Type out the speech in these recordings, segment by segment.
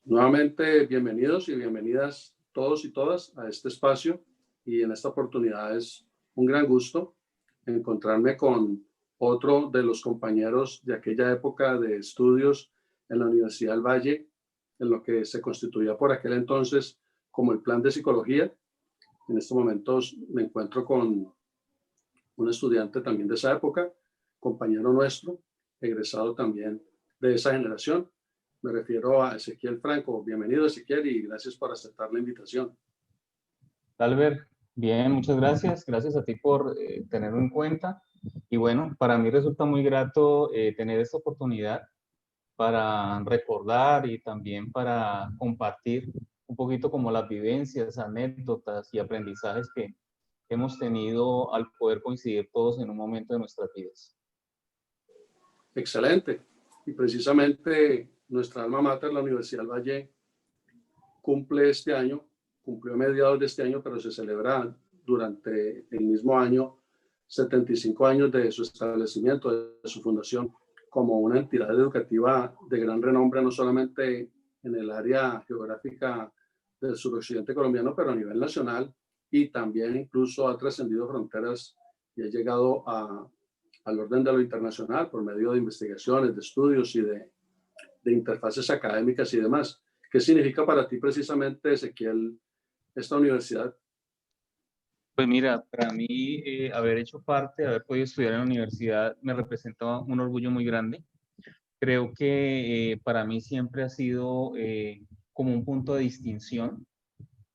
Nuevamente, bienvenidos y bienvenidas todos y todas a este espacio y en esta oportunidad es un gran gusto encontrarme con otro de los compañeros de aquella época de estudios en la Universidad del Valle, en lo que se constituía por aquel entonces como el Plan de Psicología. En estos momentos me encuentro con un estudiante también de esa época, compañero nuestro, egresado también de esa generación. Me refiero a Ezequiel Franco. Bienvenido, Ezequiel, y gracias por aceptar la invitación. Albert, bien, muchas gracias. Gracias a ti por tenerlo en cuenta. Y bueno, para mí resulta muy grato tener esta oportunidad para recordar y también para compartir un poquito como las vivencias, anécdotas y aprendizajes que hemos tenido al poder coincidir todos en un momento de nuestras vidas. Excelente. Y precisamente nuestra alma mater, la Universidad del Valle, cumple este año, cumplió a mediados de este año, pero se celebra durante el mismo año 75 años de su establecimiento, de su fundación, como una entidad educativa de gran renombre, no solamente en el área geográfica del suroccidente colombiano, pero a nivel nacional, y también incluso ha trascendido fronteras y ha llegado al orden de lo internacional por medio de investigaciones, de estudios y de interfaces académicas y demás. ¿Qué significa para ti precisamente, Ezequiel, esta universidad? Pues mira, para mí haber hecho parte, haber podido estudiar en la universidad me representa un orgullo muy grande. Creo que para mí siempre ha sido como un punto de distinción.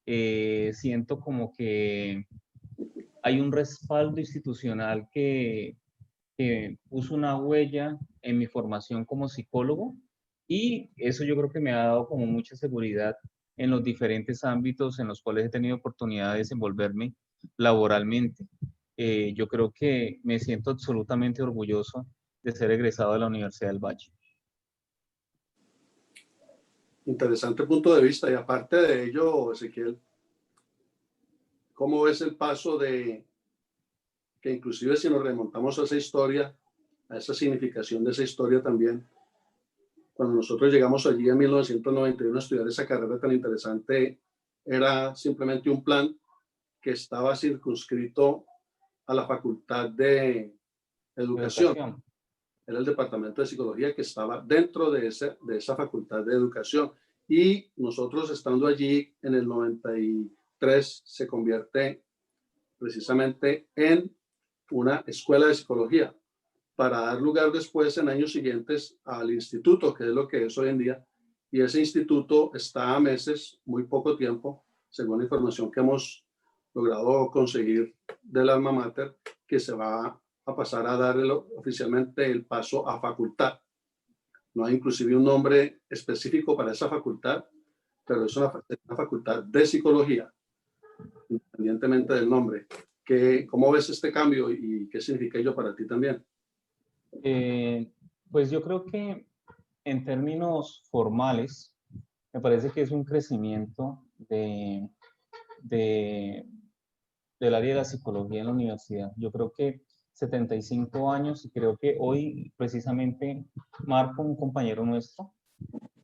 Siento como que hay un respaldo institucional que puso una huella en mi formación como psicólogo y eso yo creo que me ha dado como mucha seguridad en los diferentes ámbitos en los cuales he tenido oportunidad de desenvolverme laboralmente. Yo creo que me siento absolutamente orgulloso de ser egresado de la Universidad del Valle. Interesante punto de vista. Y aparte de ello, Ezequiel, ¿cómo ves el paso de que inclusive si nos remontamos a esa historia, a esa significación de esa historia también, cuando nosotros llegamos allí en 1991 a estudiar esa carrera tan interesante, era simplemente un plan que estaba circunscrito a la Facultad de Educación. Educación. Era el departamento de psicología que estaba dentro de esa facultad de educación. Y nosotros estando allí en el 93 se convierte precisamente en una escuela de psicología para dar lugar después en años siguientes al instituto, que es lo que es hoy en día. Y ese instituto está a meses, muy poco tiempo, según la información que hemos logrado conseguir del alma mater, que se va a pasar a dar oficialmente el paso a facultad. No hay inclusive un nombre específico para esa facultad, pero es una facultad de psicología, independientemente del nombre. ¿Cómo ves este cambio y qué significa ello para ti también? Eh, pues yo creo que en términos formales, me parece que es un crecimiento de, del área de la psicología en la universidad. Yo creo que 75 años y creo que hoy precisamente Marco, un compañero nuestro,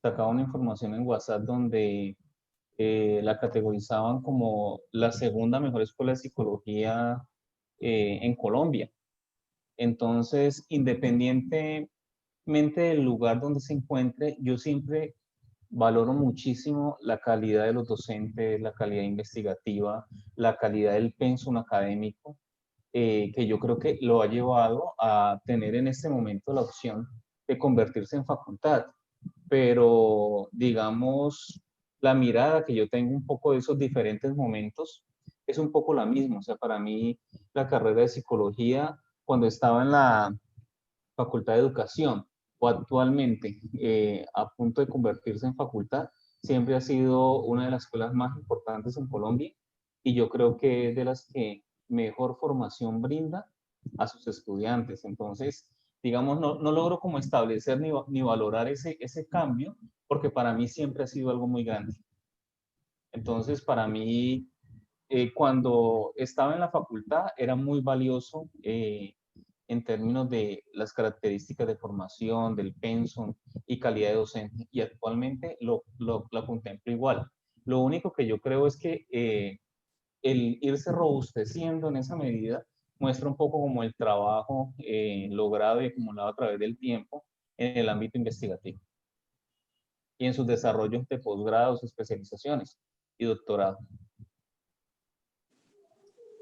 sacaba una información en WhatsApp donde la categorizaban como la segunda mejor escuela de psicología en Colombia. Entonces, independientemente del lugar donde se encuentre, yo siempre valoro muchísimo la calidad de los docentes, la calidad investigativa, la calidad del pensum académico, que yo creo que lo ha llevado a tener en este momento la opción de convertirse en facultad. Pero, digamos, la mirada que yo tengo un poco de esos diferentes momentos es un poco la misma. O sea, para mí la carrera de psicología, cuando estaba en la Facultad de Educación o actualmente a punto de convertirse en facultad, siempre ha sido una de las escuelas más importantes en Colombia y yo creo que es de las que mejor formación brinda a sus estudiantes. Entonces, digamos, no logro como establecer ni valorar ese cambio porque para mí siempre ha sido algo muy grande. Entonces, para mí, cuando estaba en la facultad era muy valioso en términos de las características de formación, del pensum y calidad de docente, y actualmente la contemplo igual. Lo único que yo creo es que el irse robusteciendo en esa medida muestra un poco como el trabajo logrado y acumulado a través del tiempo en el ámbito investigativo y en sus desarrollos de posgrados, especializaciones y doctorado.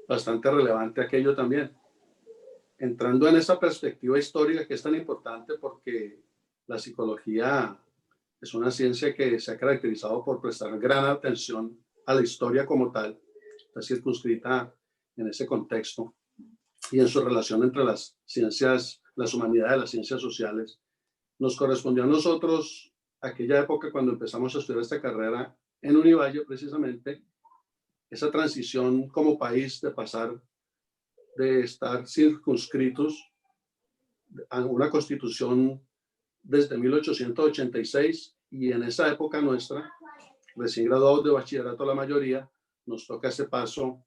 Bastante relevante aquello también. Entrando en esa perspectiva histórica que es tan importante porque la psicología es una ciencia que se ha caracterizado por prestar gran atención a la historia como tal, está circunscrita en ese contexto y en su relación entre las ciencias, las humanidades, las ciencias sociales. Nos correspondió a nosotros aquella época cuando empezamos a estudiar esta carrera en Univalle, precisamente, esa transición como país de pasar de estar circunscritos a una constitución desde 1886 y en esa época nuestra, recién graduados de bachillerato la mayoría, nos toca ese paso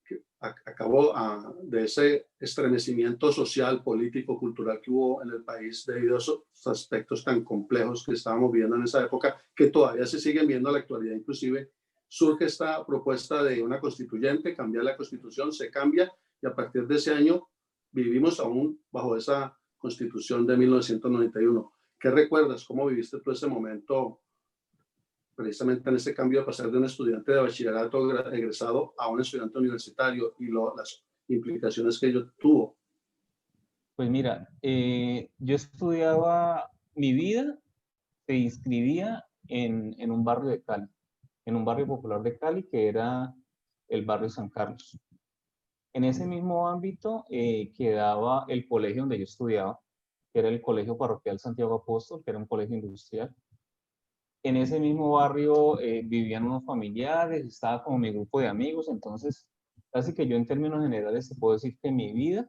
que acabó de ese estremecimiento social, político, cultural que hubo en el país debido a esos aspectos tan complejos que estábamos viendo en esa época, que todavía se siguen viendo en la actualidad. Inclusive surge esta propuesta de una constituyente, cambiar la constitución, se cambia y a partir de ese año vivimos aún bajo esa constitución de 1991. ¿Qué recuerdas? ¿Cómo viviste tú ese momento precisamente en ese cambio de pasar de un estudiante de bachillerato egresado a un estudiante universitario y las implicaciones que ello tuvo? Pues mira, yo estudiaba, mi vida se inscribía en un barrio de Cali, en un barrio popular de Cali que era el barrio San Carlos. En ese mismo ámbito quedaba el colegio donde yo estudiaba, que era el Colegio Parroquial Santiago Apóstol, que era un colegio industrial. En ese mismo barrio vivían unos familiares, estaba como mi grupo de amigos, entonces casi que yo en términos generales te puedo decir que mi vida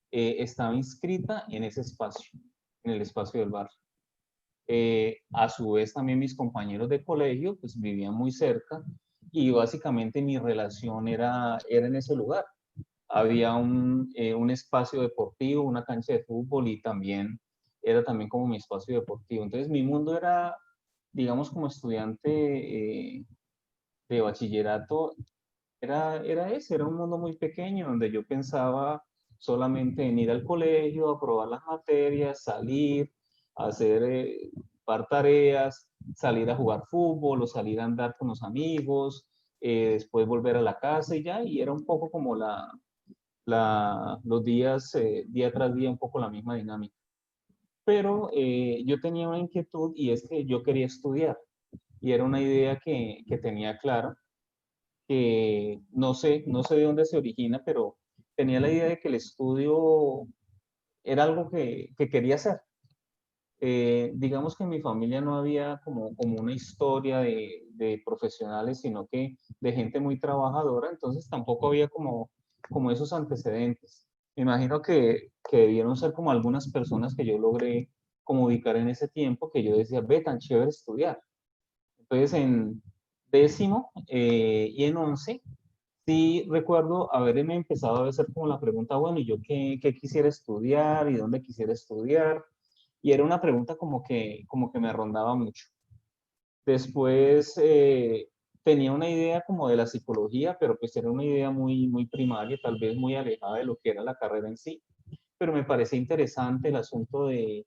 estaba inscrita en ese espacio, en el espacio del barrio. A su vez también mis compañeros de colegio pues vivían muy cerca y básicamente mi relación era en ese lugar. Había un espacio deportivo, una cancha de fútbol y también era también como mi espacio deportivo. Entonces mi mundo era, digamos, como estudiante de bachillerato, era un mundo muy pequeño donde yo pensaba solamente en ir al colegio, aprobar las materias, salir, hacer par tareas, salir a jugar fútbol o salir a andar con los amigos, después volver a la casa y ya, y era un poco como los días, día tras día, un poco la misma dinámica. Pero yo tenía una inquietud y es que yo quería estudiar y era una idea que tenía clara, que no sé de dónde se origina, pero tenía la idea de que el estudio era algo que quería hacer. Digamos que en mi familia no había como una historia de profesionales, sino que de gente muy trabajadora, entonces tampoco había como esos antecedentes. Me imagino que debieron ser como algunas personas que yo logré como ubicar en ese tiempo, que yo decía, ve, tan chévere estudiar. Entonces en décimo y en 11, sí recuerdo haberme empezado a hacer como la pregunta, bueno, ¿y yo qué quisiera estudiar y dónde quisiera estudiar? Y era una pregunta como que me rondaba mucho. Después tenía una idea como de la psicología, pero pues era una idea muy primaria, tal vez muy alejada de lo que era la carrera en sí. Pero me parece interesante el asunto de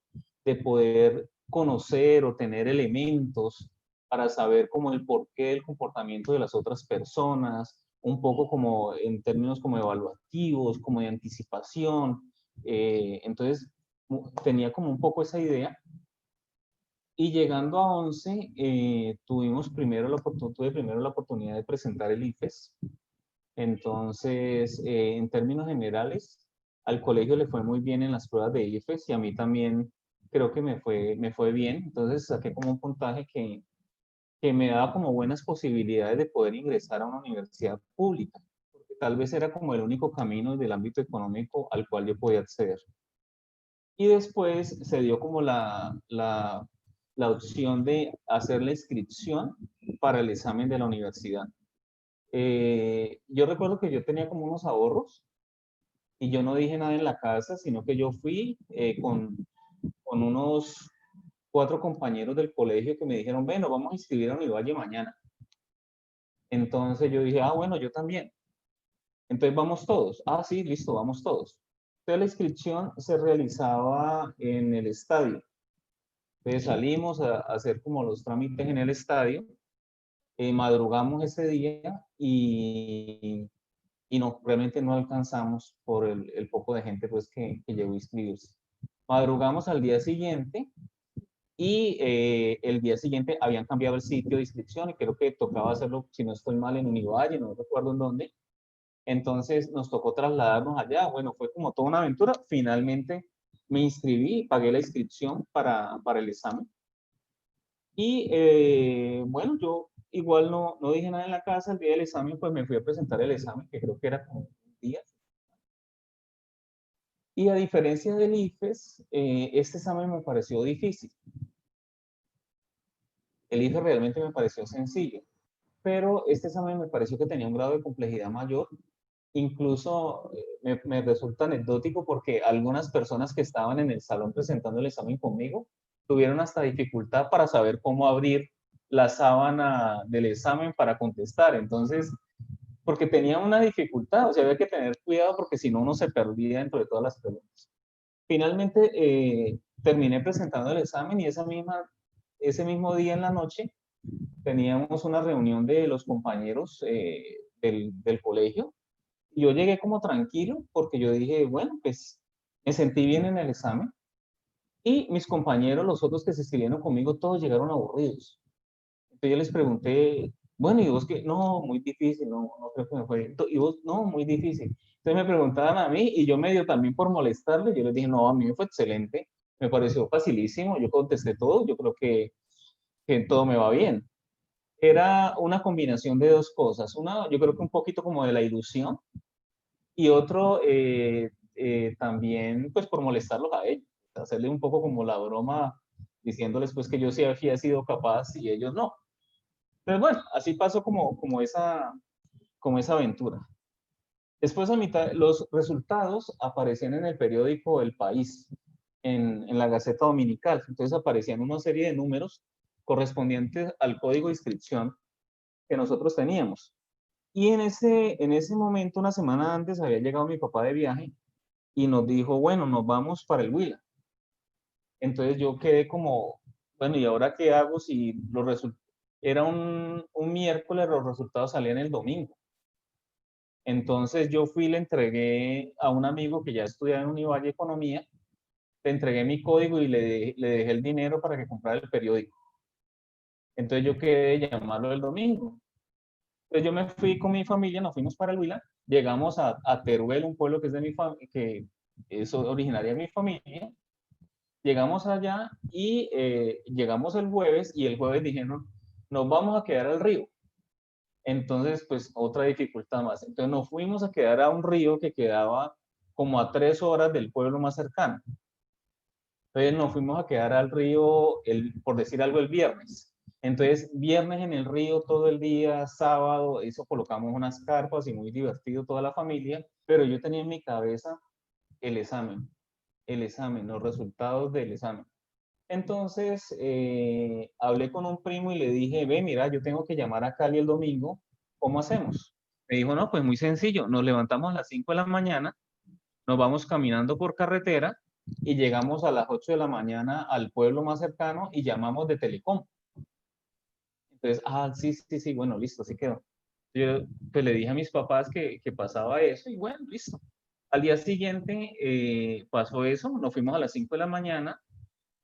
poder conocer o tener elementos para saber como el porqué del comportamiento de las otras personas, un poco como en términos como evaluativos, como de anticipación. Entonces, tenía como un poco esa idea. Y llegando a 11, tuve primero la oportunidad de presentar el IFES. Entonces, en términos generales, al colegio le fue muy bien en las pruebas de IFES y a mí también creo que me fue bien. Entonces, saqué como un puntaje que me daba como buenas posibilidades de poder ingresar a una universidad pública, porque tal vez era como el único camino del ámbito económico al cual yo podía acceder. Y después se dio como la opción de hacer la inscripción para el examen de la universidad. Yo recuerdo que yo tenía como unos ahorros y yo no dije nada en la casa, sino que yo fui con unos 4 compañeros del colegio que me dijeron, bueno, vamos a inscribir a Univalle mañana. Entonces yo dije, ah, bueno, yo también. Entonces vamos todos. Ah, sí, listo, vamos todos. Entonces la inscripción se realizaba en el estadio. Entonces salimos a hacer como los trámites en el estadio, madrugamos ese día y no, realmente no alcanzamos por el poco de gente pues que llegó a inscribirse. Madrugamos al día siguiente y el día siguiente habían cambiado el sitio de inscripción y creo que tocaba hacerlo, si no estoy mal, en Univalle, no recuerdo en dónde. Entonces nos tocó trasladarnos allá. Bueno, fue como toda una aventura. Finalmente me inscribí, pagué la inscripción para el examen. Y bueno, yo igual no dije nada en la casa. El día del examen, pues me fui a presentar el examen, que creo que era como un día. Y a diferencia del IFES, este examen me pareció difícil. El IFES realmente me pareció sencillo, pero este examen me pareció que tenía un grado de complejidad mayor. Incluso me resulta anecdótico porque algunas personas que estaban en el salón presentando el examen conmigo tuvieron hasta dificultad para saber cómo abrir la sábana del examen para contestar. Entonces, porque tenía una dificultad, o sea, había que tener cuidado porque si no uno se perdía dentro de todas las preguntas. Finalmente, terminé presentando el examen y ese mismo día en la noche teníamos una reunión de los compañeros del colegio. Yo llegué como tranquilo porque yo dije, bueno, pues me sentí bien en el examen y mis compañeros, los otros que se escribieron conmigo, todos llegaron aburridos. Entonces yo les pregunté, bueno, ¿y vos qué? No, muy difícil, no creo que me fue. ¿Y vos? No, muy difícil. Entonces me preguntaban a mí y yo medio también por molestarles, yo les dije, no, a mí me fue excelente, me pareció facilísimo, yo contesté todo, yo creo que todo me va bien. Era una combinación de dos cosas. Una, yo creo que un poquito como de la ilusión y otro también pues por molestarlos a ellos, hacerle un poco como la broma diciéndoles pues que yo sí había sido capaz y ellos no. Pero bueno, así pasó como esa aventura. Después a mitad, los resultados aparecían en el periódico El País, en la Gaceta Dominical. Entonces aparecían una serie de números correspondientes al código de inscripción que nosotros teníamos. Y en ese momento, una semana antes, había llegado mi papá de viaje y nos dijo, bueno, nos vamos para el Huila. Entonces yo quedé como, bueno, ¿y ahora qué hago si los resultados, era un miércoles, los resultados salían el domingo? Entonces yo fui y le entregué a un amigo que ya estudiaba en Univalle Economía, le entregué mi código y le dejé el dinero para que comprara el periódico. Entonces yo quedé de llamarlo el domingo. Entonces yo me fui con mi familia, nos fuimos para el Huila, llegamos a Teruel, un pueblo que es de mi familia, que es originaria de mi familia. Llegamos allá y llegamos el jueves y el jueves dijeron, nos vamos a quedar al río. Entonces, pues otra dificultad más. Entonces nos fuimos a quedar a un río que quedaba como a 3 horas del pueblo más cercano. Entonces nos fuimos a quedar al río, por decir algo, el viernes. Entonces, viernes en el río todo el día, sábado, eso colocamos unas carpas y muy divertido toda la familia, pero yo tenía en mi cabeza el examen, los resultados del examen. Entonces, hablé con un primo y le dije, ve, mira, yo tengo que llamar a Cali el domingo, ¿cómo hacemos? Me dijo, no, pues muy sencillo, nos levantamos a las 5 de la mañana, nos vamos caminando por carretera y llegamos a las 8 de la mañana al pueblo más cercano y llamamos de Telecom. Entonces, ah, sí, bueno, listo, así quedó. Yo pues le dije a mis papás que pasaba eso y bueno, listo. Al día siguiente pasó eso, nos fuimos a las 5 de la mañana,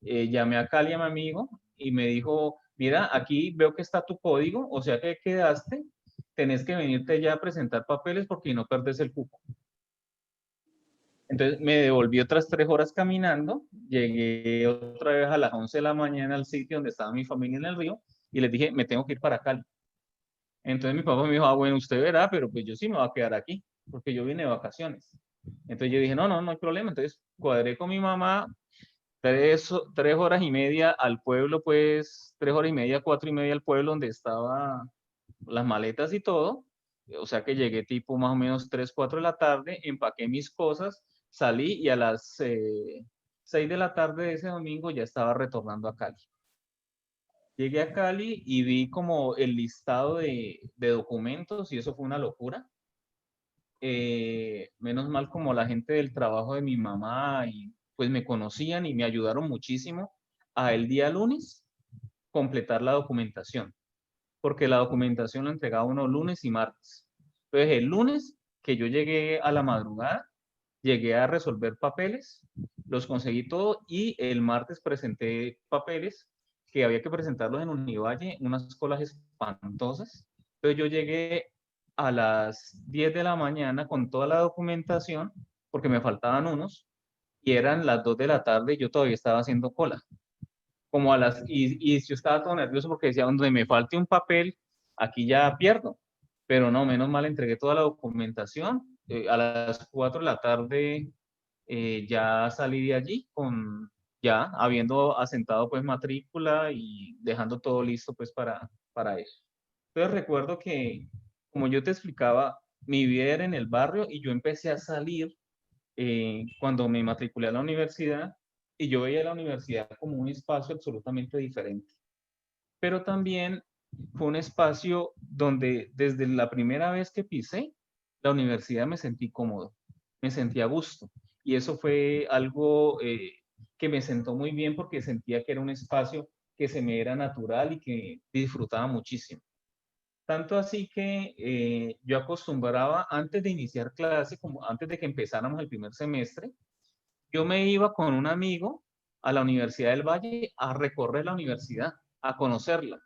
llamé a Cali a mi amigo y me dijo, mira, aquí veo que está tu código, o sea que quedaste, tenés que venirte ya a presentar papeles porque no perdes el cupo. Entonces me devolví otras 3 horas caminando, llegué otra vez a las 11 de la mañana al sitio donde estaba mi familia en el río y les dije, me tengo que ir para Cali. Entonces mi papá me dijo, ah, bueno, usted verá, pero pues yo sí me voy a quedar aquí, porque yo vine de vacaciones. Entonces yo dije, no hay problema. Entonces cuadré con mi mamá 3 horas y media al pueblo, pues 3 horas y media, 4 y media al pueblo donde estaban las maletas y todo. O sea que llegué tipo más o menos 3, 4 de la tarde, empaqué mis cosas, salí y a las 6 de la tarde de ese domingo ya estaba retornando a Cali. Llegué a Cali y vi como el listado de documentos y eso fue una locura. Menos mal como la gente del trabajo de mi mamá y pues me conocían y me ayudaron muchísimo a el día lunes completar la documentación, porque la documentación la entregaba uno lunes y martes. Entonces el lunes que yo llegué a la madrugada, llegué a resolver papeles, los conseguí todo y el martes presenté papeles que había que presentarlos en Univalle, unas colas espantosas. Entonces yo llegué a las 10 de la mañana con toda la documentación, porque me faltaban unos, y eran las 2 de la tarde y yo todavía estaba haciendo cola. Como a las, y yo estaba todo nervioso porque decía, donde me falte un papel, aquí ya pierdo. Pero no, menos mal entregué toda la documentación. A las 4 de la tarde ya salí de allí con, ya habiendo asentado pues matrícula y dejando todo listo pues para eso. Entonces recuerdo que, como yo te explicaba, mi vida era en el barrio y yo empecé a salir cuando me matriculé a la universidad y yo veía la universidad como un espacio absolutamente diferente. Pero también fue un espacio donde desde la primera vez que pisé la universidad me sentí cómodo, me sentí a gusto. Y eso fue algo que me sentó muy bien porque sentía que era un espacio que se me era natural y que disfrutaba muchísimo. Tanto así que yo acostumbraba antes de iniciar clase, como antes de que empezáramos el primer semestre, yo me iba con un amigo a la Universidad del Valle a recorrer la universidad, a conocerla.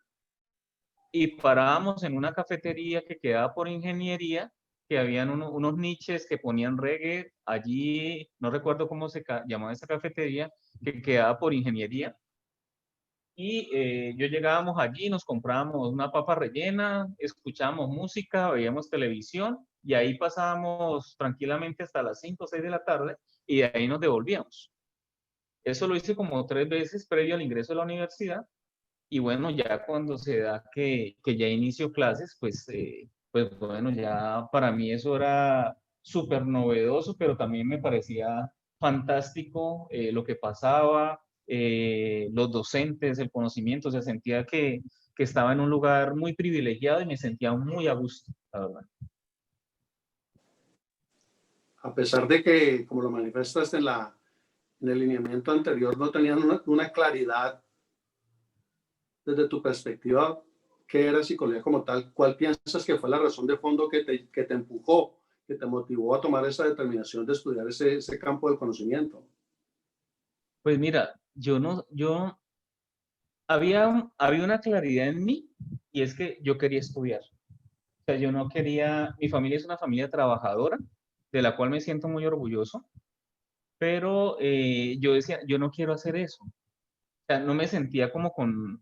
Y parábamos en una cafetería que quedaba por ingeniería, que habían unos niches que ponían reggae. Allí, no recuerdo cómo se llamaba esa cafetería, que quedaba por ingeniería. Y yo llegábamos allí, nos comprábamos una papa rellena, escuchábamos música, veíamos televisión y ahí pasábamos tranquilamente hasta las 5 o 6 de la tarde y de ahí nos devolvíamos. Eso lo hice como 3 veces previo al ingreso a la universidad y bueno, ya cuando se da que ya inicio clases, pues bueno, ya para mí eso era súper novedoso, pero también me parecía fantástico lo que pasaba, los docentes, el conocimiento, o sea, sentía que estaba en un lugar muy privilegiado y me sentía muy a gusto, la verdad. A pesar de que, como lo manifestas en el lineamiento anterior, no tenían una claridad desde tu perspectiva, ¿qué era psicología como tal? ¿Cuál piensas que fue la razón de fondo que te empujó, que te motivó a tomar esa determinación de estudiar ese campo del conocimiento? Pues mira, había una claridad en mí y es que yo quería estudiar. O sea, yo no quería, mi familia es una familia trabajadora, de la cual me siento muy orgulloso, pero yo decía, yo no quiero hacer eso. O sea, no me sentía como con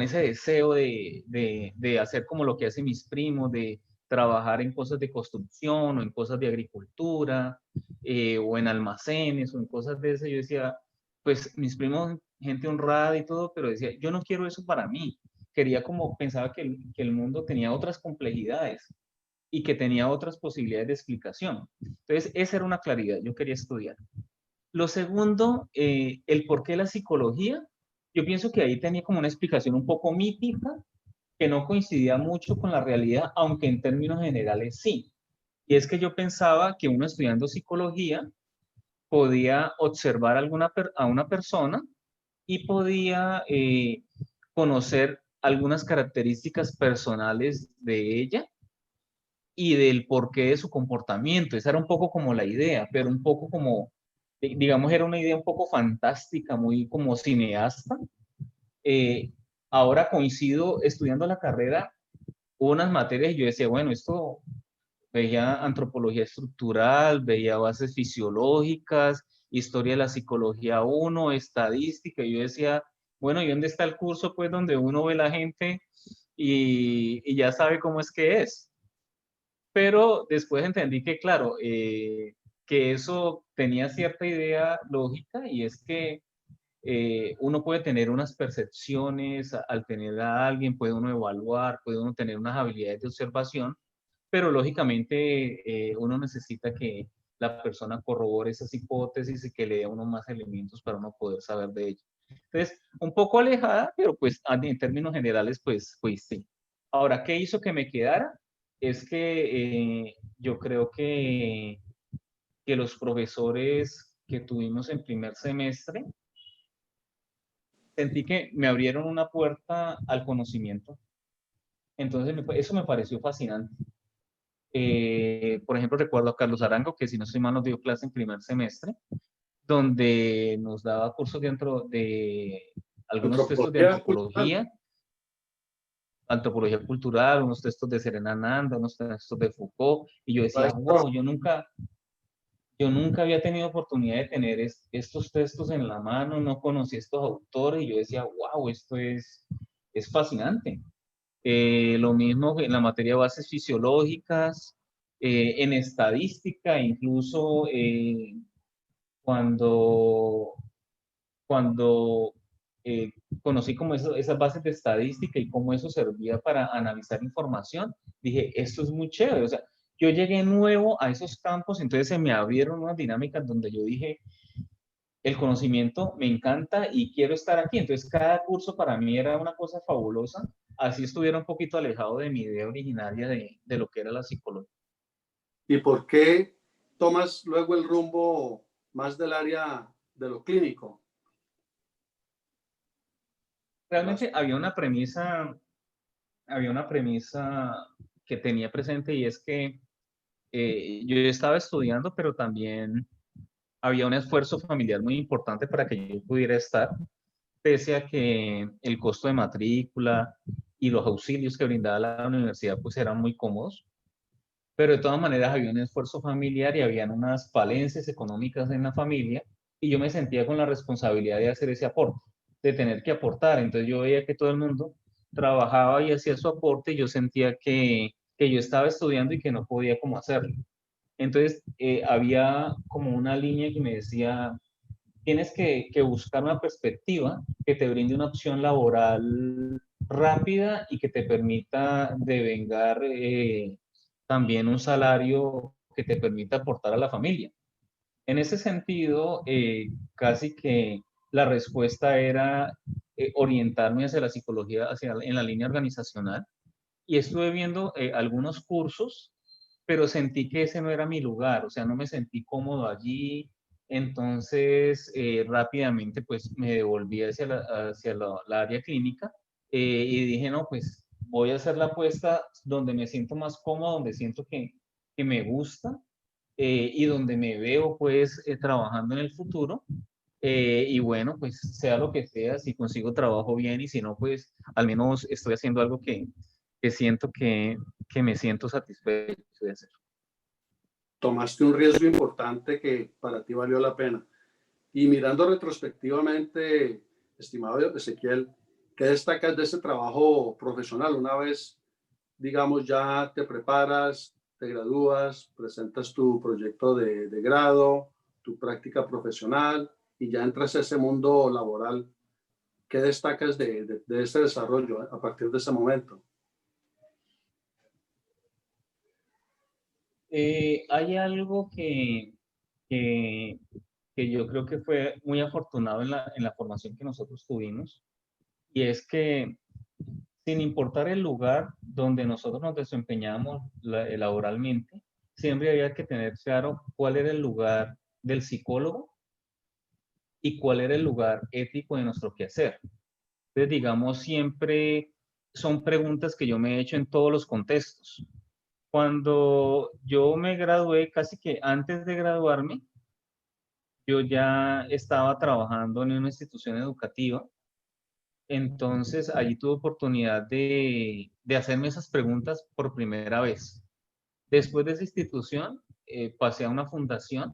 ese deseo de hacer como lo que hacen mis primos, de trabajar en cosas de construcción o en cosas de agricultura, o en almacenes o en cosas de eso. Yo decía, pues mis primos, gente honrada y todo, pero decía, yo no quiero eso para mí. Quería como, pensaba que el mundo tenía otras complejidades y que tenía otras posibilidades de explicación. Entonces, esa era una claridad, yo quería estudiar. Lo segundo, el por qué la psicología, yo pienso que ahí tenía como una explicación un poco mítica, que no coincidía mucho con la realidad, aunque en términos generales sí. Y es que yo pensaba que uno estudiando psicología podía observar a una persona y podía conocer algunas características personales de ella y del porqué de su comportamiento. Esa era un poco como la idea, pero un poco como, digamos, era una idea un poco fantástica, muy como cineasta. Eh, Ahora coincido estudiando la carrera, hubo unas materias y yo decía, bueno, esto veía antropología estructural, veía bases fisiológicas, historia de la psicología uno, estadística, y yo decía, bueno, ¿y dónde está el curso pues donde uno ve la gente y ya sabe cómo es que es? Pero después entendí que, claro, que eso tenía cierta idea lógica y es que uno puede tener unas percepciones, al tener a alguien puede uno evaluar, puede uno tener unas habilidades de observación, pero lógicamente uno necesita que la persona corrobore esas hipótesis y que le dé a uno más elementos para uno poder saber de ello. Entonces, un poco alejada, pero pues en términos generales, pues sí. Ahora, ¿qué hizo que me quedara? Es que yo creo que los profesores que tuvimos en primer semestre, sentí que me abrieron una puerta al conocimiento. Entonces, eso me pareció fascinante. Por ejemplo, recuerdo a Carlos Arango, que si no estoy mal nos dio clase en primer semestre, donde nos daba cursos dentro de algunos textos de Antropología cultural. antropología cultural, unos textos de Serena Nanda, unos textos de Foucault, y yo decía, Maestro, wow, yo nunca había tenido oportunidad de tener estos textos en la mano, no conocí a estos autores, y yo decía, wow, esto es fascinante. Lo mismo en la materia de bases fisiológicas, en estadística, incluso cuando, cuando conocí como esas bases de estadística y cómo eso servía para analizar información, dije, esto es muy chévere. O sea, yo llegué nuevo a esos campos, entonces se me abrieron unas dinámicas donde yo dije, el conocimiento me encanta y quiero estar aquí. Entonces, cada curso para mí era una cosa fabulosa, así estuviera un poquito alejado de mi idea originaria de lo que era la psicología. ¿y por qué tomas luego el rumbo más del área de lo clínico? Las- Realmente había una premisa que tenía presente y es que yo estaba estudiando, pero también había un esfuerzo familiar muy importante para que yo pudiera estar, pese a que el costo de matrícula y los auxilios que brindaba la universidad pues eran muy cómodos, pero de todas maneras había un esfuerzo familiar y habían unas falencias económicas en la familia y yo me sentía con la responsabilidad de hacer ese aporte, de tener que aportar. Entonces yo veía que todo el mundo trabajaba y hacía su aporte y yo sentía que yo estaba estudiando y que no podía cómo hacerlo. Entonces había como una línea que me decía, tienes que buscar una perspectiva que te brinde una opción laboral rápida y que te permita devengar también un salario que te permita aportar a la familia. En ese sentido, casi que la respuesta era orientarme hacia la psicología, en la línea organizacional. Y estuve viendo algunos cursos, pero sentí que ese no era mi lugar, o sea, no me sentí cómodo allí. Entonces, rápidamente, pues me devolví hacia la área clínica y dije, no, pues voy a hacer la apuesta donde me siento más cómodo, donde siento que me gusta y donde me veo, pues, trabajando en el futuro. Y bueno, pues sea lo que sea, si consigo trabajo bien y si no, pues al menos estoy haciendo algo que siento que me siento satisfecho de hacer. Tomaste un riesgo importante que para ti valió la pena. Y mirando retrospectivamente, estimado Ezequiel, ¿qué destacas de este trabajo profesional? Una vez, digamos, ya te preparas, te gradúas, presentas tu proyecto de grado, tu práctica profesional y ya entras a ese mundo laboral. ¿Qué destacas de este desarrollo a partir de ese momento? Hay algo que, que yo creo que fue muy afortunado en la formación que nosotros tuvimos, y es que sin importar el lugar donde nosotros nos desempeñamos laboralmente, siempre había que tener claro cuál era el lugar del psicólogo y cuál era el lugar ético de nuestro quehacer. Entonces, digamos, siempre son preguntas que yo me he hecho en todos los contextos. Cuando yo me gradué, casi que antes de graduarme, yo ya estaba trabajando en una institución educativa. Entonces, allí tuve oportunidad de hacerme esas preguntas por primera vez. Después de esa institución, pasé a una fundación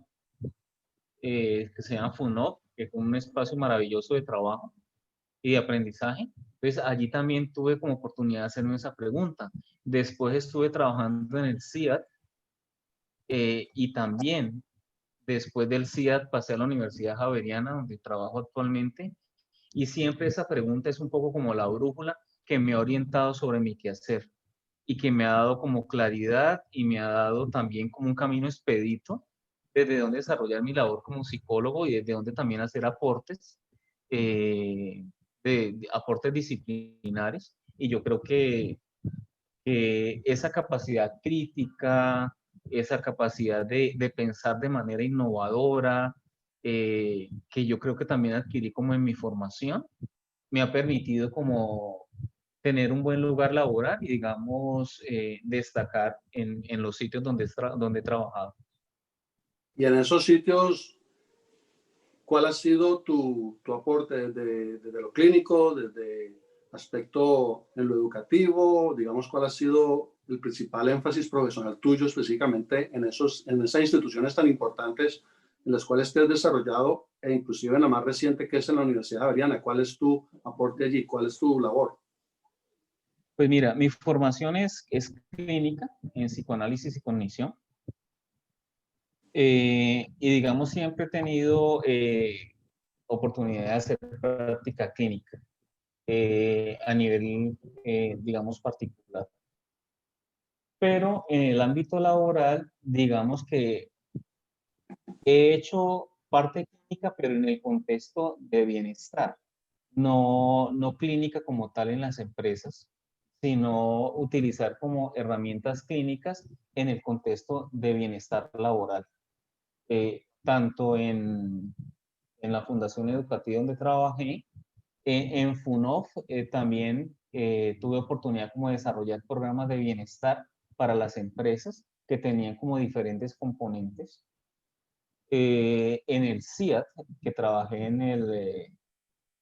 que se llama FUNOP, que fue un espacio maravilloso de trabajo y de aprendizaje. Entonces, allí también tuve como oportunidad de hacerme esa pregunta. Después estuve trabajando en el CIAT y también después del CIAT pasé a la Universidad Javeriana, donde trabajo actualmente, y siempre esa pregunta es un poco como la brújula que me ha orientado sobre mi quehacer y que me ha dado como claridad y me ha dado también como un camino expedito desde donde desarrollar mi labor como psicólogo y desde donde también hacer aportes, eh, de aportes disciplinares. Y yo creo que esa capacidad crítica, esa capacidad de pensar de manera innovadora, que yo creo que también adquirí como en mi formación, me ha permitido como tener un buen lugar laboral y, digamos, destacar en los sitios donde he trabajado. Y en esos sitios, ¿cuál ha sido tu aporte desde lo clínico, desde aspecto en lo educativo? Digamos, ¿cuál ha sido el principal énfasis profesional tuyo específicamente en esas instituciones tan importantes en las cuales te has desarrollado e inclusive en la más reciente que es en la Universidad Javeriana? ¿Cuál es tu aporte allí? ¿Cuál es tu labor? Pues mira, mi formación es clínica en psicoanálisis y cognición. Y digamos, siempre he tenido oportunidad de hacer práctica clínica a nivel, digamos, particular. Pero en el ámbito laboral, digamos que he hecho parte clínica, pero en el contexto de bienestar, no clínica como tal en las empresas, sino utilizar como herramientas clínicas en el contexto de bienestar laboral. Tanto en la fundación educativa donde trabajé, en FUNOF también tuve oportunidad como de desarrollar programas de bienestar para las empresas que tenían como diferentes componentes. En el CIAT, que trabajé en el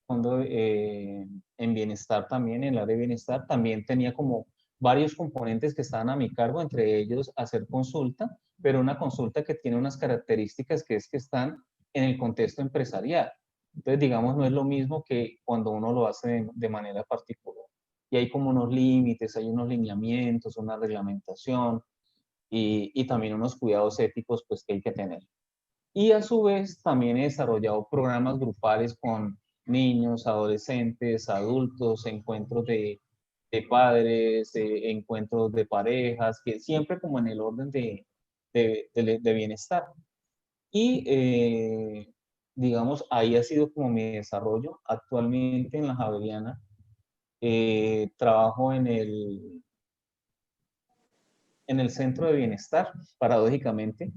fondo en bienestar también, en el área de bienestar, también tenía como varios componentes que estaban a mi cargo, entre ellos hacer consulta, pero una consulta que tiene unas características que es que están en el contexto empresarial. Entonces, digamos, no es lo mismo que cuando uno lo hace de manera particular. Y hay como unos límites, hay unos lineamientos, una reglamentación y también unos cuidados éticos pues, que hay que tener. Y a su vez también he desarrollado programas grupales con niños, adolescentes, adultos, encuentros de padres, encuentros de parejas, que siempre como en el orden de bienestar. Y digamos, ahí ha sido como mi desarrollo. Actualmente en la Javeriana trabajo en el centro de bienestar, paradójicamente,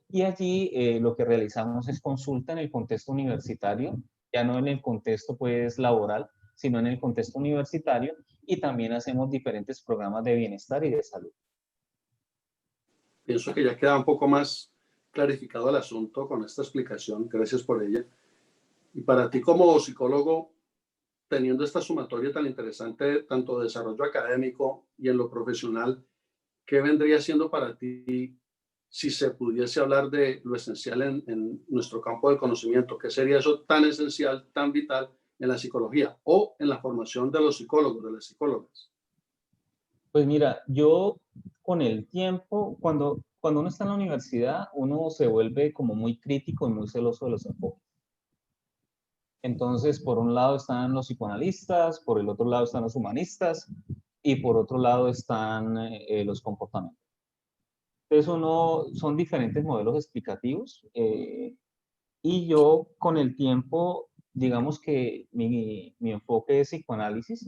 y allí lo que realizamos es consulta en el contexto universitario, ya no en el contexto pues laboral, sino en el contexto universitario, y también hacemos diferentes programas de bienestar y de salud. Pienso que ya queda un poco más clarificado el asunto con esta explicación. Gracias por ella. Y para ti como psicólogo, teniendo esta sumatoria tan interesante, tanto de desarrollo académico y en lo profesional, ¿qué vendría siendo para ti si se pudiese hablar de lo esencial en nuestro campo de conocimiento? ¿Qué sería eso tan esencial, tan vital en la psicología o en la formación de los psicólogos, de las psicólogas? Pues mira, yo con el tiempo, cuando uno está en la universidad, uno se vuelve como muy crítico y muy celoso de los enfoques. Entonces, por un lado están los psicoanalistas, por el otro lado están los humanistas y por otro lado están los comportamentos. Entonces, son diferentes modelos explicativos y yo con el tiempo, digamos que mi enfoque es psicoanálisis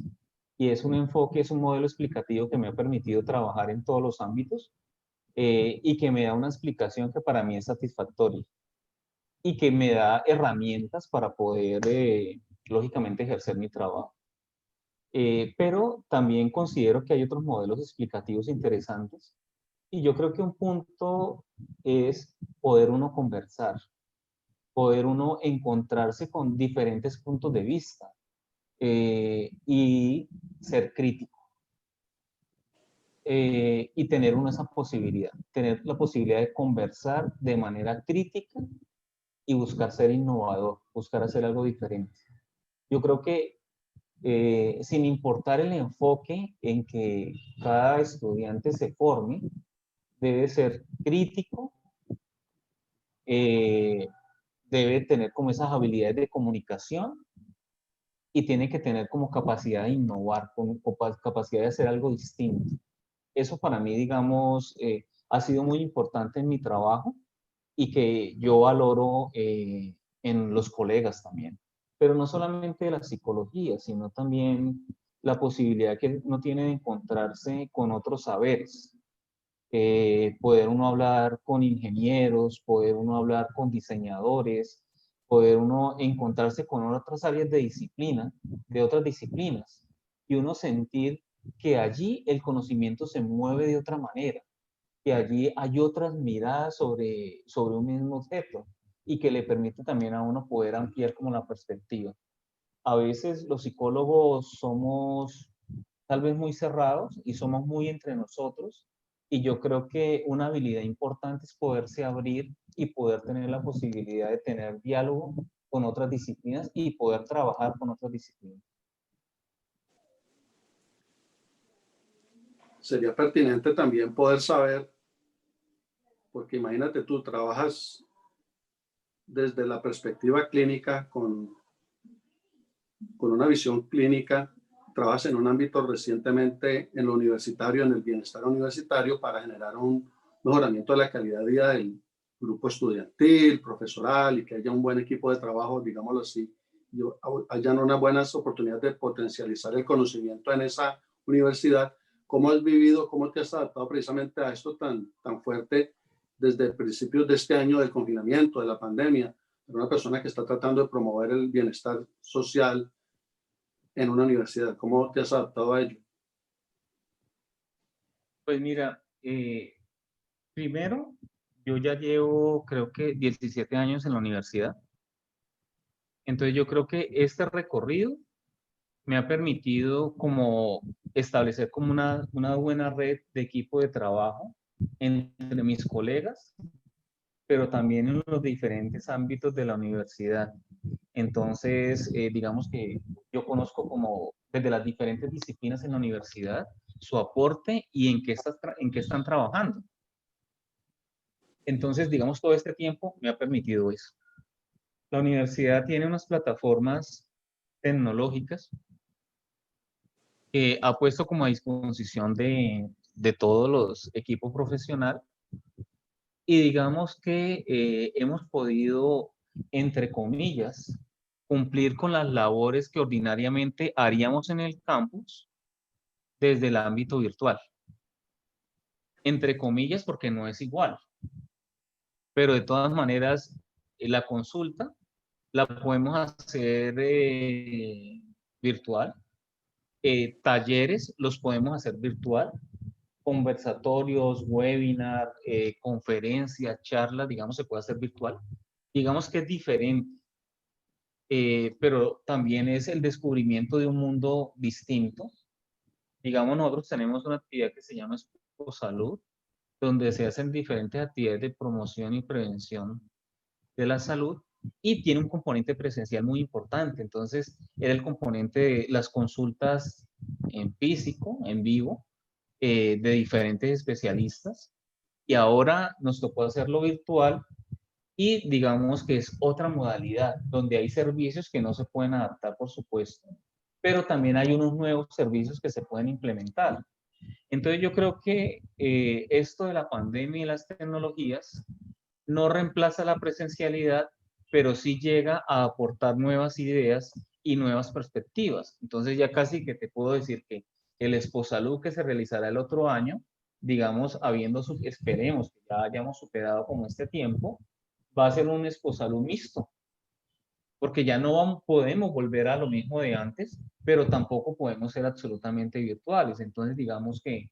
y es un enfoque, es un modelo explicativo que me ha permitido trabajar en todos los ámbitos y que me da una explicación que para mí es satisfactoria y que me da herramientas para poder, lógicamente, ejercer mi trabajo. Pero también considero que hay otros modelos explicativos interesantes y yo creo que un punto es poder uno conversar, poder uno encontrarse con diferentes puntos de vista y ser crítico. Y tener uno esa posibilidad, tener la posibilidad de conversar de manera crítica y buscar ser innovador, buscar hacer algo diferente. Yo creo que sin importar el enfoque en que cada estudiante se forme, debe ser crítico debe tener como esas habilidades de comunicación y tiene que tener como capacidad de innovar, capacidad de hacer algo distinto. Eso para mí, digamos, ha sido muy importante en mi trabajo y que yo valoro en los colegas también. Pero no solamente de la psicología, sino también la posibilidad que uno tiene de encontrarse con otros saberes. Poder uno hablar con ingenieros, poder uno hablar con diseñadores, poder uno encontrarse con otras áreas de disciplina, de otras disciplinas, y uno sentir que allí el conocimiento se mueve de otra manera, que allí hay otras miradas sobre un mismo objeto y que le permite también a uno poder ampliar como la perspectiva. A veces los psicólogos somos tal vez muy cerrados y somos muy entre nosotros, y yo creo que una habilidad importante es poderse abrir y poder tener la posibilidad de tener diálogo con otras disciplinas y poder trabajar con otras disciplinas. Sería pertinente también poder saber, porque imagínate tú, trabajas desde la perspectiva clínica con una visión clínica, trabajas en un ámbito recientemente en lo universitario, en el bienestar universitario, para generar un mejoramiento de la calidad de vida del grupo estudiantil, profesoral, y que haya un buen equipo de trabajo, digámoslo así, y hayan unas buenas oportunidades de potencializar el conocimiento en esa universidad. ¿Cómo has vivido, cómo te has adaptado precisamente a esto tan fuerte desde principios de este año del confinamiento, de la pandemia? Una persona que está tratando de promover el bienestar social en una universidad. ¿Cómo te has adaptado a ello? Pues mira, primero, yo ya llevo creo que 17 años en la universidad, entonces yo creo que este recorrido me ha permitido como establecer como una buena red de equipo de trabajo entre mis colegas, pero también en los diferentes ámbitos de la universidad. Entonces, digamos que yo conozco como desde las diferentes disciplinas en la universidad su aporte y en qué están trabajando. Entonces, digamos, todo este tiempo me ha permitido eso. La universidad tiene unas plataformas tecnológicas que ha puesto como a disposición de todos los equipos profesionales, y digamos que hemos podido, entre comillas, cumplir con las labores que ordinariamente haríamos en el campus desde el ámbito virtual. Entre comillas, porque no es igual, pero de todas maneras, la consulta la podemos hacer virtual. Talleres los podemos hacer virtual, conversatorios, webinar, conferencias, charlas, digamos, se puede hacer virtual. Digamos que es diferente, pero también es el descubrimiento de un mundo distinto. Digamos, nosotros tenemos una actividad que se llama Salud, donde se hacen diferentes actividades de promoción y prevención de la salud, y tiene un componente presencial muy importante. Entonces, era el componente de las consultas en físico, en vivo, de diferentes especialistas, y ahora nos tocó hacerlo virtual, y digamos que es otra modalidad donde hay servicios que no se pueden adaptar, por supuesto, pero también hay unos nuevos servicios que se pueden implementar. Entonces yo creo que esto de la pandemia y las tecnologías no reemplaza la presencialidad, pero sí llega a aportar nuevas ideas y nuevas perspectivas. Entonces ya casi que te puedo decir que el Exposalud que se realizará el otro año, digamos, esperemos que ya hayamos superado como este tiempo, va a ser un Exposalud mixto, porque ya no podemos volver a lo mismo de antes, pero tampoco podemos ser absolutamente virtuales. Entonces digamos que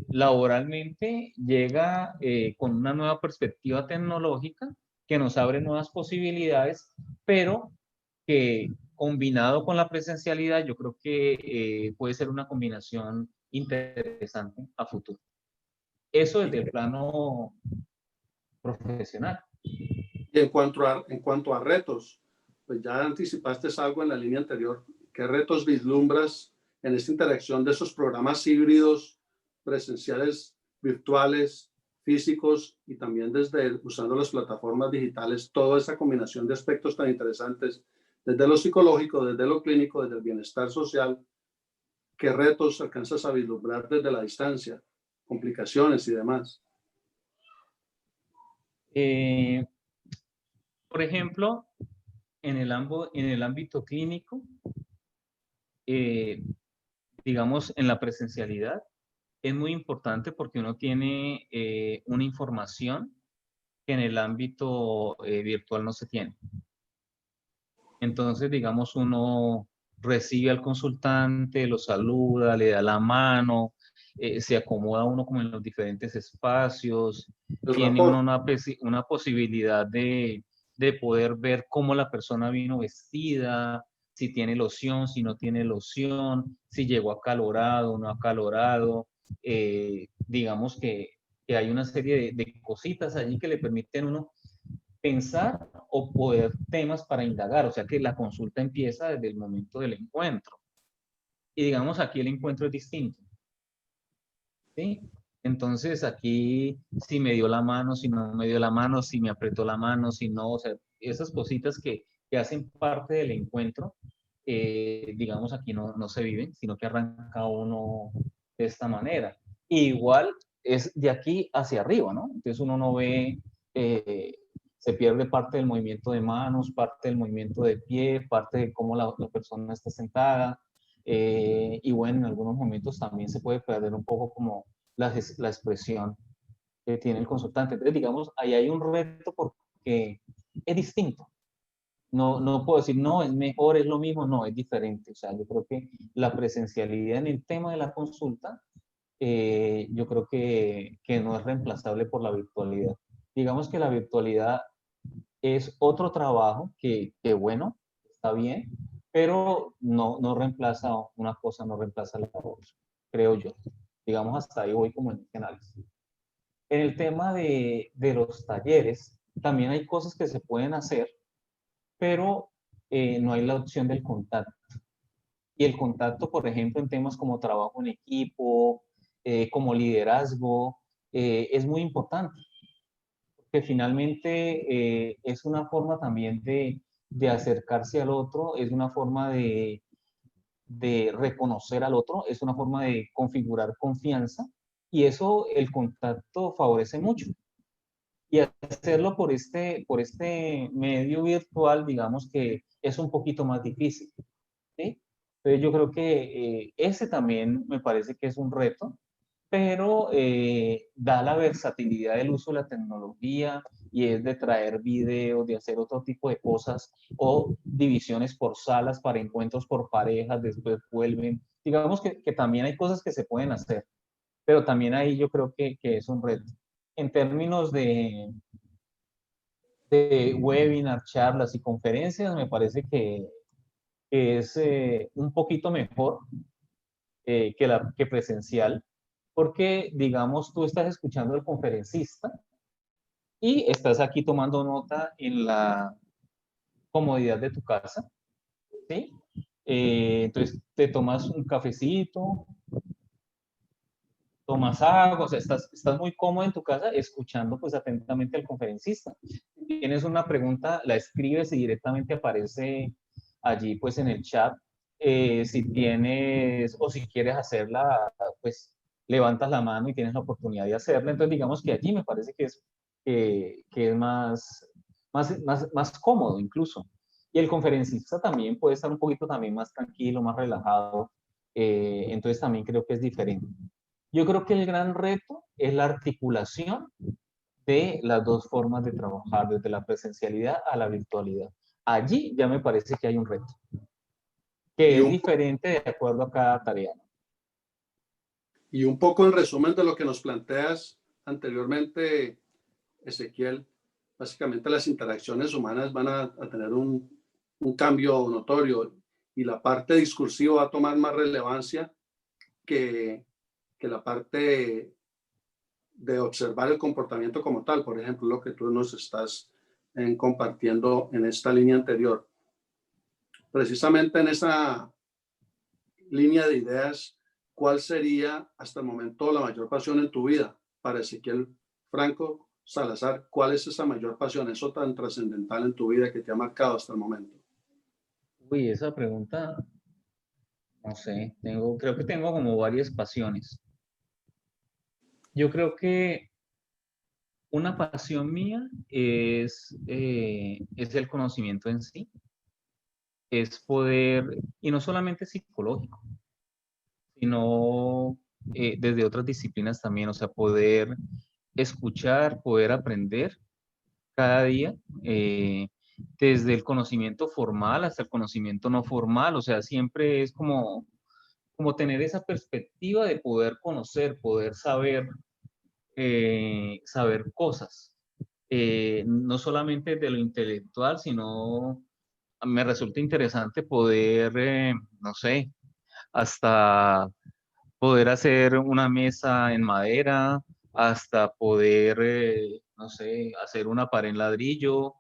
laboralmente llega con una nueva perspectiva tecnológica que nos abre nuevas posibilidades, pero que combinado con la presencialidad, yo creo que puede ser una combinación interesante a futuro. Eso desde el plano profesional. Y en cuanto a retos, pues ya anticipaste algo en la línea anterior. ¿Qué retos vislumbras en esta interacción de esos programas híbridos, presenciales, virtuales, físicos y también desde usando las plataformas digitales, toda esa combinación de aspectos tan interesantes, desde lo psicológico, desde lo clínico, desde el bienestar social, qué retos alcanzas a vislumbrar desde la distancia, complicaciones y demás. Por ejemplo, en el ámbito clínico, digamos, en la presencialidad, es muy importante porque uno tiene una información que en el ámbito virtual no se tiene. Entonces, digamos, uno recibe al consultante, lo saluda, le da la mano, se acomoda uno como en los diferentes espacios, El tiene rapport. uno una posibilidad de poder ver cómo la persona vino vestida, si tiene loción, si no tiene loción, si llegó acalorado o no acalorado. Digamos que hay una serie de cositas allí que le permiten a uno pensar o poder temas para indagar, o sea que la consulta empieza desde el momento del encuentro. Y digamos, aquí el encuentro es distinto, ¿sí? Entonces aquí si me dio la mano, si no me dio la mano, si me apretó la mano, si no, o sea, esas cositas que hacen parte del encuentro, digamos, aquí no se viven, sino que arranca uno de esta manera. Igual es de aquí hacia arriba, ¿no? Entonces uno no ve, se pierde parte del movimiento de manos, parte del movimiento de pie, parte de cómo la persona está sentada. Y bueno, en algunos momentos también se puede perder un poco como la expresión que tiene el consultante. Entonces, digamos, ahí hay un reto porque es distinto. No puedo decir, no, es mejor, es lo mismo, no, es diferente. O sea, yo creo que la presencialidad en el tema de la consulta, yo creo que no es reemplazable por la virtualidad. Digamos que la virtualidad es otro trabajo que bueno, está bien, pero no reemplaza una cosa, no reemplaza la otra, creo yo. Digamos, hasta ahí voy como en este análisis. En el tema de los talleres, también hay cosas que se pueden hacer, pero no hay la opción del contacto. Y el contacto, por ejemplo, en temas como trabajo en equipo, como liderazgo, es muy importante que finalmente es una forma también de acercarse al otro, es una forma de reconocer al otro, es una forma de configurar confianza y eso el contacto favorece mucho. Y hacerlo por este medio virtual, digamos que es un poquito más difícil, ¿sí? Entonces yo creo que ese también me parece que es un reto, pero da la versatilidad del uso de la tecnología y es de traer videos, de hacer otro tipo de cosas o divisiones por salas para encuentros por parejas, después vuelven. Digamos que también hay cosas que se pueden hacer, pero también ahí yo creo que es un reto. En términos de webinar, charlas y conferencias, me parece que es un poquito mejor que presencial, porque, digamos, tú estás escuchando al conferencista y estás aquí tomando nota en la comodidad de tu casa, ¿sí? Entonces, te tomas un cafecito, tomas agua, o sea, estás muy cómodo en tu casa escuchando pues atentamente al conferencista. Si tienes una pregunta, la escribes y directamente aparece allí pues en el chat. Si tienes o si quieres hacerla, pues levantas la mano y tienes la oportunidad de hacerla. Entonces digamos que allí me parece que es más cómodo incluso. Y el conferencista también puede estar un poquito también más tranquilo, más relajado. Entonces también creo que es diferente. Yo creo que el gran reto es la articulación de las dos formas de trabajar, desde la presencialidad a la virtualidad. Allí ya me parece que hay un reto, que Y es un, diferente de acuerdo a cada tarea. y un poco en resumen de lo que nos planteas anteriormente, Ezequiel, básicamente las interacciones humanas van a tener un cambio notorio y la parte discursiva va a tomar más relevancia que la parte de observar el comportamiento como tal. Por ejemplo, lo que tú nos estás compartiendo en esta línea anterior. Precisamente en esa línea de ideas, ¿cuál sería hasta el momento la mayor pasión en tu vida para Ezequiel Franco Salazar, ¿cuál es esa mayor pasión, eso tan trascendental en tu vida que te ha marcado hasta el momento? Uy, esa pregunta, no sé, creo que tengo como varias pasiones. Yo creo que una pasión mía es el conocimiento en sí, es poder, y no solamente psicológico, sino desde otras disciplinas también, o sea, poder escuchar, poder aprender cada día, desde el conocimiento formal hasta el conocimiento no formal, o sea, siempre es como tener esa perspectiva de poder conocer, poder saber cosas, no solamente de lo intelectual, sino me resulta interesante poder, no sé, hasta poder hacer una mesa en madera, hasta poder, no sé, hacer una pared en ladrillo,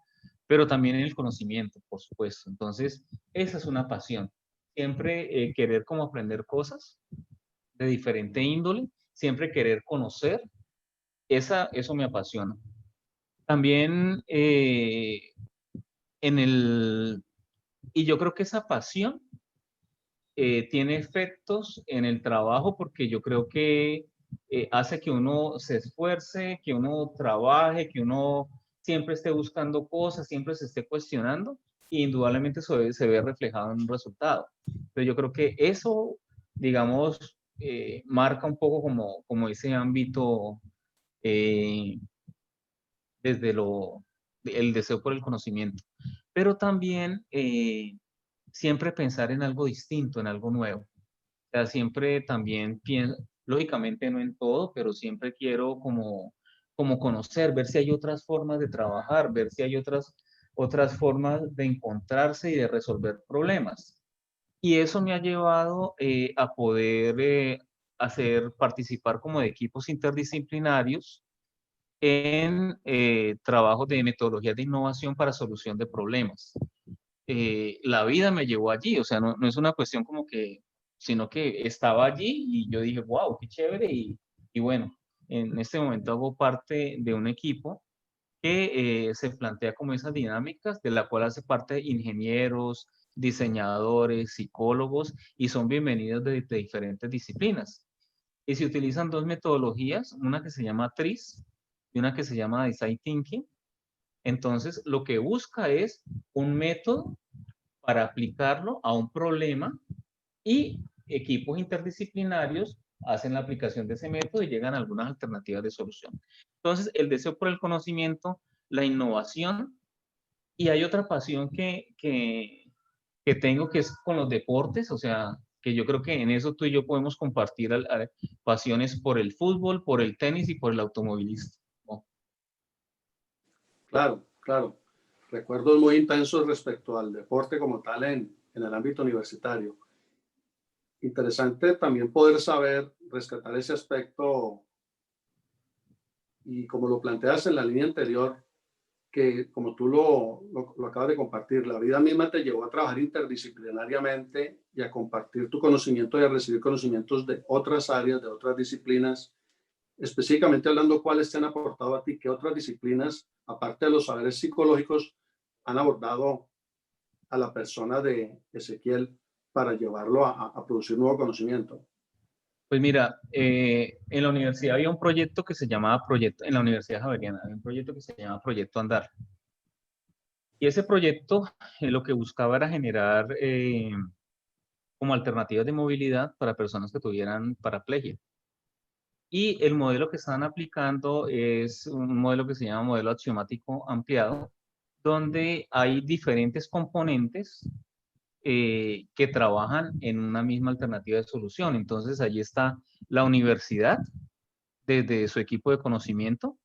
pero también en el conocimiento, por supuesto. Entonces, esa es una pasión. Siempre querer como aprender cosas de diferente índole, siempre querer conocer, eso me apasiona. También en el, y yo creo que esa pasión tiene efectos en el trabajo porque yo creo que hace que uno se esfuerce, que uno trabaje, que uno siempre esté buscando cosas, siempre se esté cuestionando, y indudablemente eso se ve reflejado en un resultado. Pero yo creo que eso, digamos, marca un poco como ese ámbito eh, desde el deseo por el conocimiento. Pero también siempre pensar en algo distinto, en algo nuevo. O sea, siempre también pienso, lógicamente no en todo, pero siempre quiero como conocer, ver si hay otras formas de trabajar, ver si hay otras formas de encontrarse y de resolver problemas. Y eso me ha llevado a poder participar como de equipos interdisciplinarios en trabajos de metodologías de innovación para solución de problemas. La vida me llevó allí, o sea, no es una cuestión como que, sino que estaba allí y yo dije, wow, qué chévere, y bueno, en este momento hago parte de un equipo que se plantea como esas dinámicas, de la cual hace parte ingenieros, diseñadores, psicólogos, y son bienvenidos de diferentes disciplinas. Y se utilizan dos metodologías, una que se llama TRIS y una que se llama Design Thinking. Entonces, lo que busca es un método para aplicarlo a un problema, y equipos interdisciplinarios hacen la aplicación de ese método y llegan a algunas alternativas de solución. Entonces, el deseo por el conocimiento, la innovación, y hay otra pasión que tengo, que es con los deportes, o sea, que yo creo que en eso tú y yo podemos compartir pasiones por el fútbol, por el tenis y por el automovilismo. Claro, claro. Recuerdos muy intensos respecto al deporte como tal en el ámbito universitario. Interesante también poder saber, rescatar ese aspecto y como lo planteas en la línea anterior, que como tú lo acabas de compartir, la vida misma te llevó a trabajar interdisciplinariamente y a compartir tu conocimiento y a recibir conocimientos de otras áreas, de otras disciplinas, específicamente hablando cuáles te han aportado a ti, qué otras disciplinas, aparte de los saberes psicológicos, han abordado a la persona de Ezequiel para llevarlo a producir nuevo conocimiento. Pues mira, en la universidad había un proyecto que se llamaba Proyecto, en la Universidad Javeriana, había un proyecto que se llamaba Proyecto Andar. Y ese proyecto lo que buscaba era generar como alternativas de movilidad para personas que tuvieran paraplegia. Y el modelo que están aplicando es un modelo que se llama modelo axiomático ampliado, donde hay diferentes componentes que trabajan en una misma alternativa de solución. Entonces, allí está la universidad desde su equipo de conocimiento,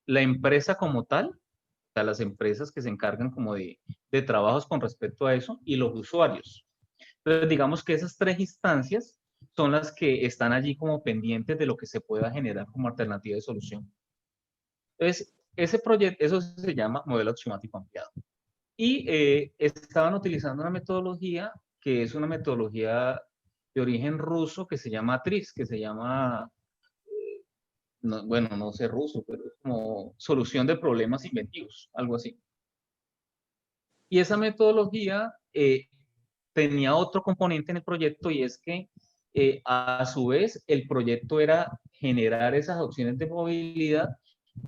la empresa como tal, o sea, las empresas que se encargan como de trabajos con respecto a eso, y los usuarios. Entonces, digamos que esas tres instancias son las que están allí como pendientes de lo que se pueda generar como alternativa de solución. Entonces, ese proyecto, eso se llama modelo axiomático ampliado. Y estaban utilizando una metodología que es una metodología de origen ruso que se llama TRIS, que se llama no, bueno, no sé ruso, pero es como solución de problemas inventivos, algo así. Y esa metodología tenía otro componente en el proyecto y es que a su vez el proyecto era generar esas opciones de movilidad,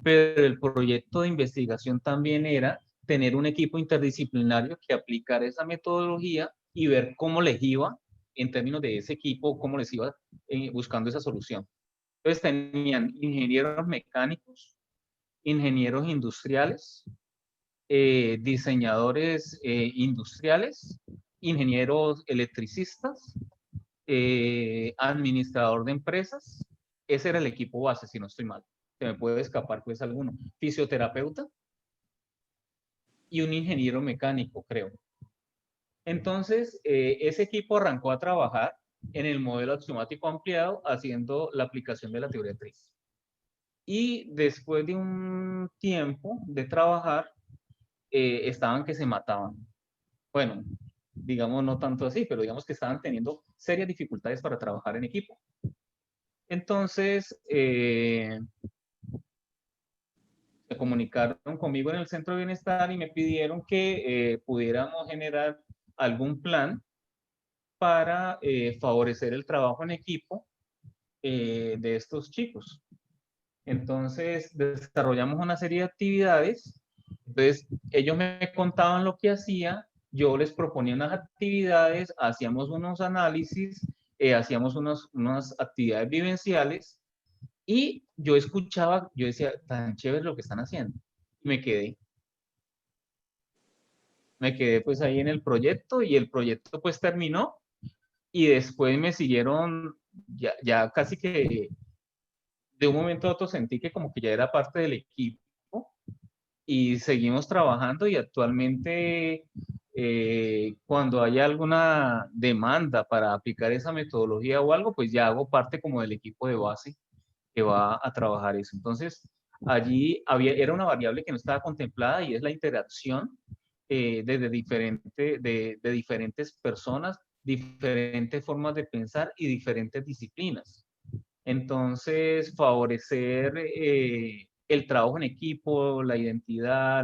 pero el proyecto de investigación también era tener un equipo interdisciplinario que aplicara esa metodología y ver cómo les iba en términos de ese equipo, cómo les iba buscando esa solución. Entonces tenían ingenieros mecánicos, ingenieros industriales, diseñadores industriales, ingenieros electricistas, administrador de empresas. Ese era el equipo base, si no estoy mal. Se me puede escapar pues alguno. Fisioterapeuta y un ingeniero mecánico, creo. Entonces, ese equipo arrancó a trabajar en el modelo axiomático ampliado haciendo la aplicación de la teoría TRIZ. Y después de un tiempo de trabajar, estaban que se mataban. Bueno, digamos no tanto así, pero digamos que estaban teniendo serias dificultades para trabajar en equipo. Entonces, se comunicaron conmigo en el centro de bienestar y me pidieron que pudiéramos generar algún plan para favorecer el trabajo en equipo de estos chicos. Entonces, desarrollamos una serie de actividades. Entonces, ellos me contaban lo que hacía, yo les proponía unas actividades, hacíamos unos análisis, hacíamos unas actividades vivenciales y yo escuchaba, yo decía, tan chévere lo que están haciendo. Y me quedé pues ahí en el proyecto y el proyecto pues terminó y después me siguieron, ya casi que de un momento a otro sentí que como que ya era parte del equipo y seguimos trabajando y actualmente cuando haya alguna demanda para aplicar esa metodología o algo, pues ya hago parte como del equipo de base que va a trabajar eso. Entonces, allí era una variable que no estaba contemplada y es la interacción de diferentes personas, diferentes formas de pensar y diferentes disciplinas. Entonces, favorecer el trabajo en equipo, la identidad,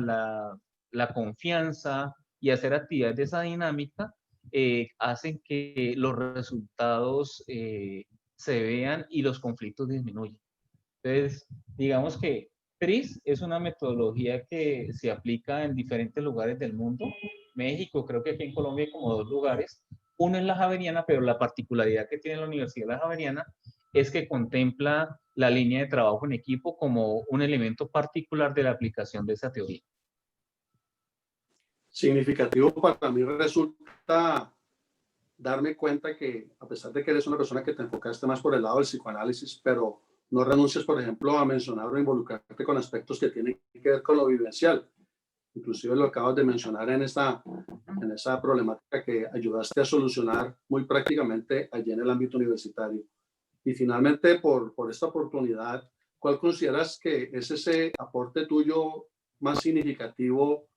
la confianza y hacer actividades de esa dinámica hacen que los resultados se vean y los conflictos disminuyan. Entonces, digamos que TRIZ es una metodología que se aplica en diferentes lugares del mundo. México, creo que aquí en Colombia hay como 2 lugares. Uno es la Javeriana, pero la particularidad que tiene la Universidad de la Javeriana es que contempla la línea de trabajo en equipo como un elemento particular de la aplicación de esa teoría. Significativo para mí resulta darme cuenta que a pesar de que eres una persona que te enfocaste más por el lado del psicoanálisis, pero no renuncias, por ejemplo, a mencionar o involucrarte con aspectos que tienen que ver con lo vivencial. Inclusive lo acabas de mencionar en esa problemática que ayudaste a solucionar muy prácticamente allí en el ámbito universitario. Y finalmente, por esta oportunidad, ¿cuál consideras que es ese aporte tuyo más significativo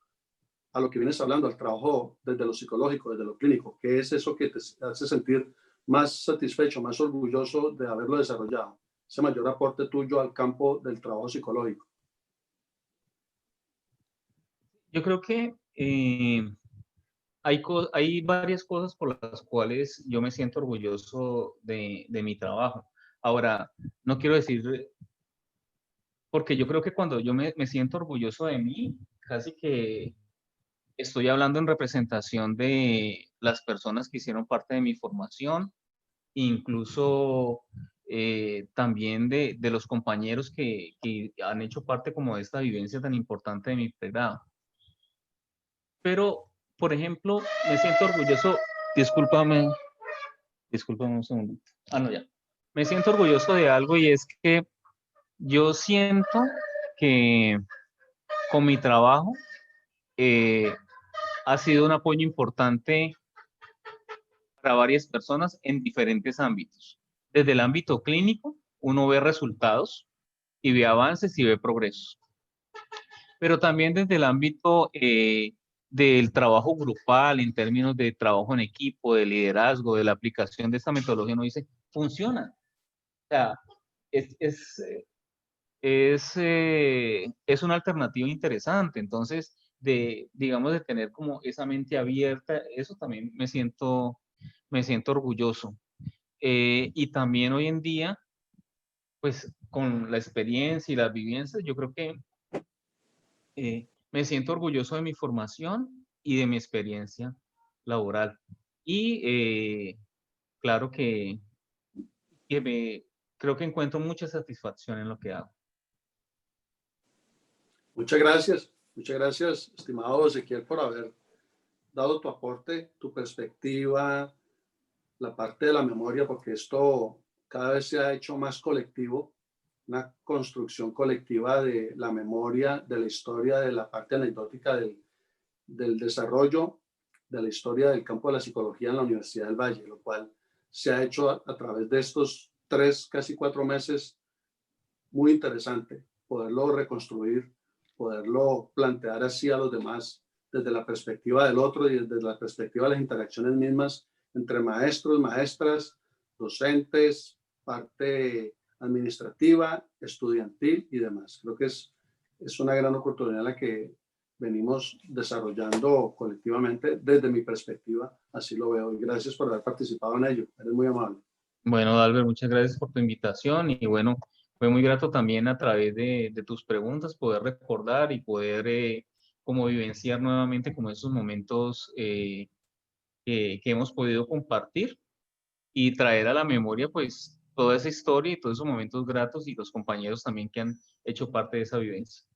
a lo que vienes hablando, al trabajo desde lo psicológico, desde lo clínico? ¿Qué es eso que te hace sentir más satisfecho, más orgulloso de haberlo desarrollado? Ese mayor aporte tuyo al campo del trabajo psicológico. Yo creo que hay varias cosas por las cuales yo me siento orgulloso de mi trabajo. Ahora, no quiero decir, porque yo creo que cuando yo me siento orgulloso de mí, casi que estoy hablando en representación de las personas que hicieron parte de mi formación, incluso también de los compañeros que han hecho parte como de esta vivencia tan importante de mi pregrado. Pero, por ejemplo, me siento orgulloso, discúlpame un segundito. Ah, no, ya. Me siento orgulloso de algo y es que yo siento que con mi trabajo ha sido un apoyo importante para varias personas en diferentes ámbitos. Desde el ámbito clínico, uno ve resultados y ve avances y ve progresos. Pero también desde el ámbito del trabajo grupal, en términos de trabajo en equipo, de liderazgo, de la aplicación de esta metodología, uno dice, funciona. O sea, es una alternativa interesante. Entonces, digamos, de tener como esa mente abierta, eso también me siento orgulloso. Y también hoy en día, pues con la experiencia y las vivencias, yo creo que me siento orgulloso de mi formación y de mi experiencia laboral. Y claro que creo que encuentro mucha satisfacción en lo que hago. muchas gracias, estimado Ezequiel, por haber dado tu aporte, tu perspectiva, la parte de la memoria, porque esto cada vez se ha hecho más colectivo, una construcción colectiva de la memoria, de la historia, de la parte anecdótica del desarrollo de la historia del campo de la psicología en la Universidad del Valle, lo cual se ha hecho a través de estos 3, casi 4 meses, muy interesante poderlo reconstruir, poderlo plantear así a los demás desde la perspectiva del otro y desde la perspectiva de las interacciones mismas entre maestros, maestras, docentes, parte administrativa, estudiantil y demás. Creo que es una gran oportunidad la que venimos desarrollando colectivamente desde mi perspectiva, así lo veo. Y gracias por haber participado en ello. Eres muy amable. Bueno, Albert, muchas gracias por tu invitación y bueno, fue muy grato también a través de tus preguntas poder recordar y poder como vivenciar nuevamente como esos momentos que hemos podido compartir y traer a la memoria pues toda esa historia y todos esos momentos gratos y los compañeros también que han hecho parte de esa vivencia.